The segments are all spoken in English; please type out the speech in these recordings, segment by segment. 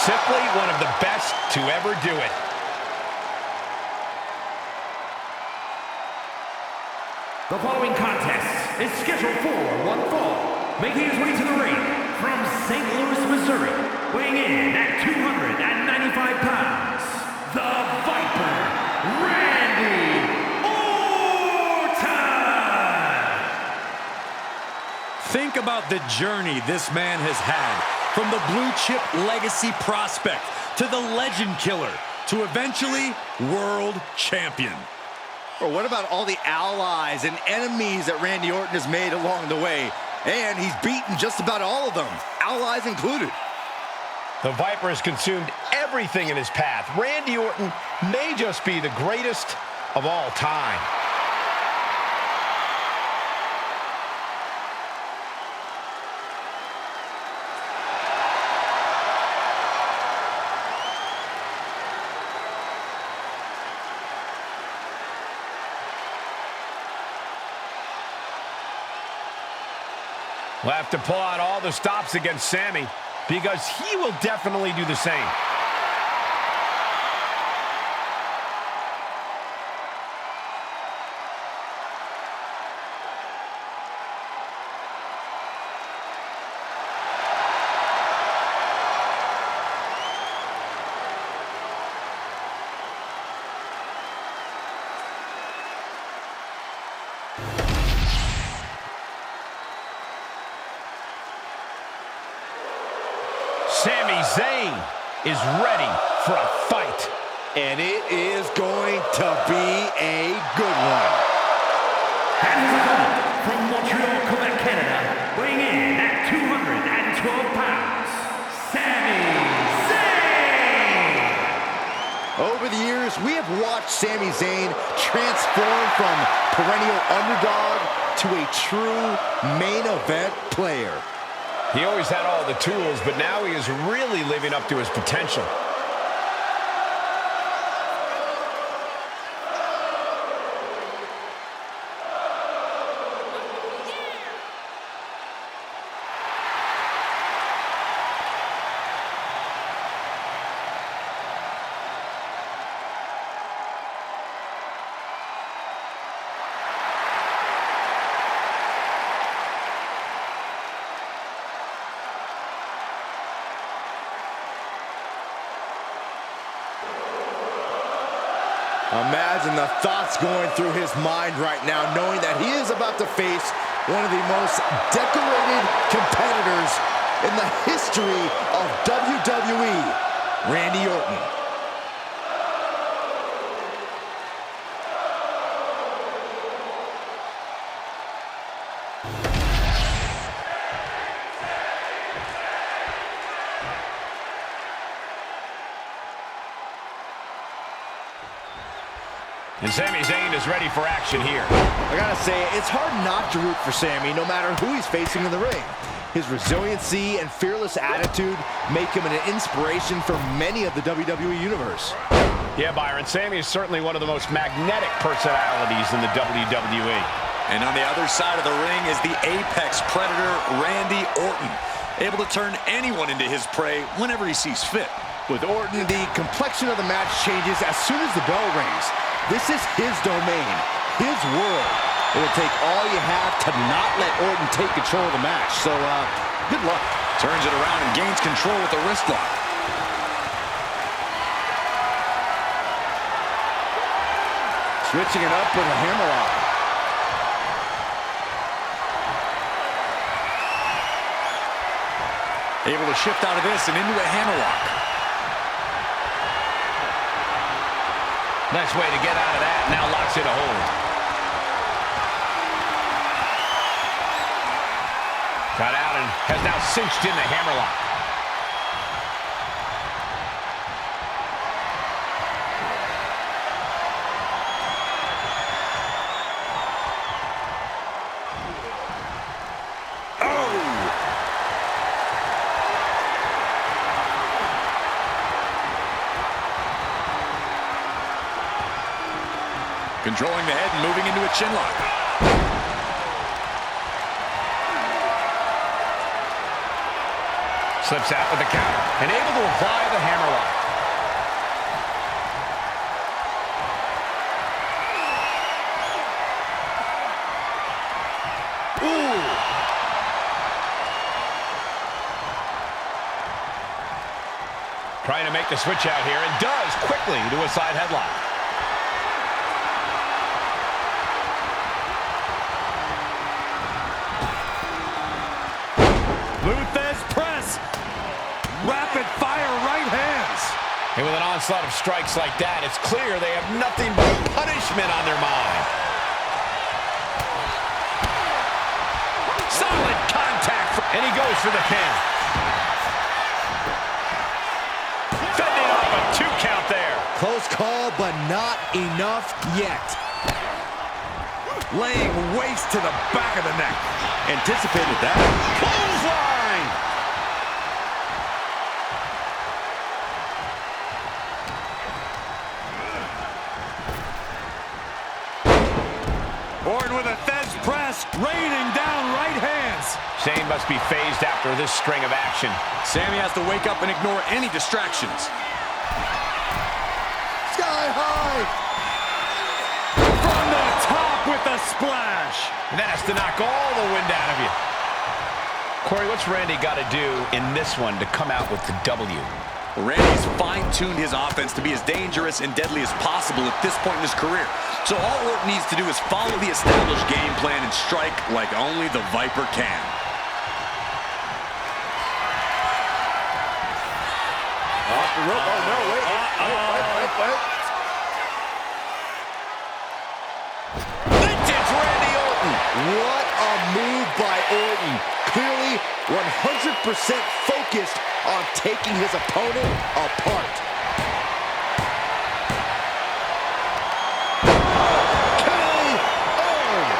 Simply one of the best to ever do it. The following contest is scheduled for one fall. Making his way to the ring from St. Louis, Missouri, weighing in at 295 pounds, the Viper, Randy Orton! Think about the journey this man has had, from the blue chip legacy prospect to the legend killer to eventually world champion. Or what about all the allies and enemies that Randy Orton has made along the way? And he's beaten just about all of them, allies included. The Viper has consumed everything in his path. Randy Orton may just be the greatest of all time. We'll have to pull out all the stops against Sami because he will definitely do the same. Zayn is ready for a fight. And it is going to be a good one. And his opponent from Montreal, Quebec, Canada, weighing in at 212 pounds, Sami Zayn! Over the years, we have watched Sami Zayn transform from perennial underdog to a true main event player. He always had all the tools, but now he is really living up to his potential. Imagine the thoughts going through his mind right now, knowing that he is about to face one of the most decorated competitors in the history of WWE, Randy Orton. And Sami Zayn is ready for action here. I gotta say, it's hard not to root for Sami, no matter who he's facing in the ring. His resiliency and fearless attitude make him an inspiration for many of the WWE Universe. Yeah, Byron, Sami is certainly one of the most magnetic personalities in the WWE. And on the other side of the ring is the apex predator, Randy Orton, able to turn anyone into his prey whenever he sees fit. With Orton, the complexion of the match changes as soon as the bell rings. This is his domain, his world. It will take all you have to not let Orton take control of the match. So, good luck. Turns it around and gains control with the wrist lock. Switching it up with a hammerlock. Able to shift out of this and into a hammerlock. Nice way to get out of that. Now locks in a hold. Got out and has now cinched in the hammerlock. Controlling the head and moving into a chin lock. Slips out with the counter and able to apply the hammerlock. Trying to make the switch out here, and does quickly to a side headlock. Luthez press. Rapid fire right hands. And with an onslaught of strikes like that, it's clear they have nothing but punishment on their mind. Solid contact, and he goes for the pin. Close call, but not enough yet. Laying waste to the back of the neck. Anticipated that. Clothesline! Orton with a Thez press, raining down right hands. Zayn must be phased after this string of action. Sami has to wake up and ignore any distractions. Sky high! From the top with the splash. And that has to knock all the wind out of you. Corey, what's Randy got to do in this one to come out with the W? Well, Randy's fine-tuned his offense to be as dangerous and deadly as possible at this point in his career. So all Orton needs to do is follow the established game plan and strike like only the Viper can. Off the rope. Oh, no, wait. Wait. Vintage Randy Orton. What a move by Orton. Clearly 100% focused on taking his opponent apart.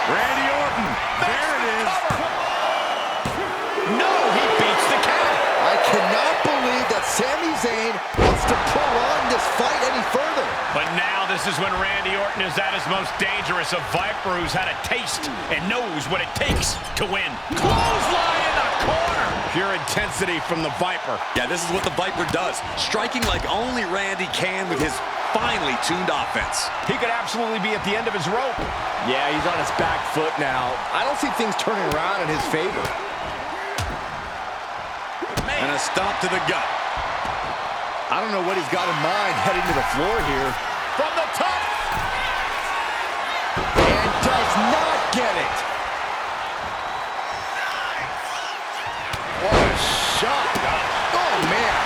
Randy Orton. There it is. No, he beats the count. I cannot believe that Sami Zayn wants to prolong this fight any further. But now this is when Randy Orton is at his most dangerous, a Viper who's had a taste and knows what it takes to win. Clothesline in the corner. Pure intensity from the Viper. Yeah, this is what the Viper does. Striking like only Randy can with his finely tuned offense. He could absolutely be at the end of his rope. Yeah, he's on his back foot now. I don't see things turning around in his favor. And a stomp to the gut. I don't know what he's got in mind heading to the floor here. From the top. And does not get it. What a shot. Oh, man.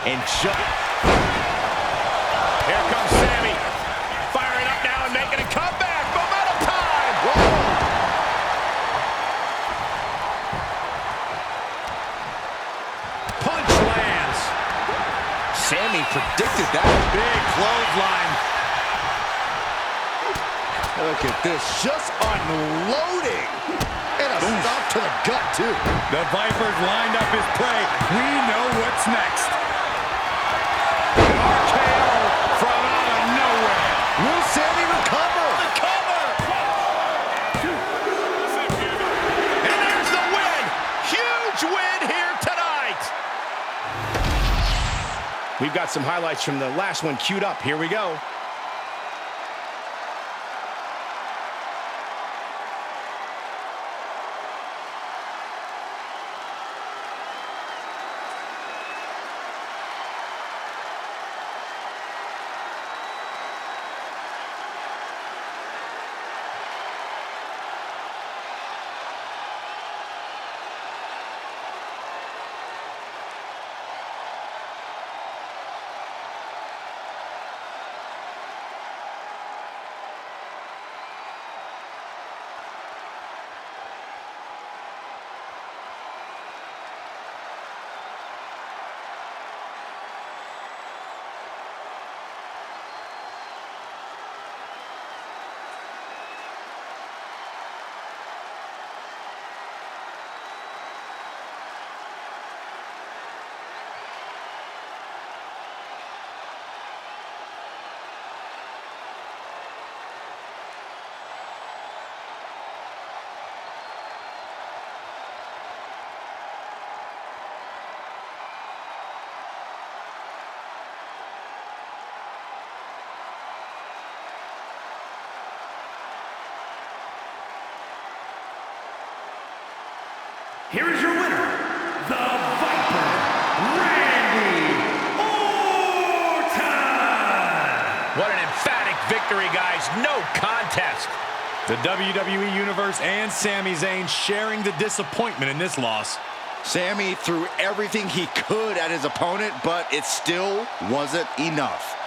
And Here comes Sami. Firing up now and making a comeback. Momentum time. Whoa. Punch lands. Sami predicted that. Big clothesline. Look at this, just unloading. And a stop to the gut, too. The Viper's lined up his prey. We know what's next. RKO from out of nowhere. Will Sami recover? The cover. And there's the win. Huge win here tonight. We've got some highlights from the last one queued up. Here we go. here is your winner, the Viper, Randy Orton! What an emphatic victory, guys. No contest. The WWE Universe and Sami Zayn sharing the disappointment in this loss. Sami threw everything he could at his opponent, but it still wasn't enough.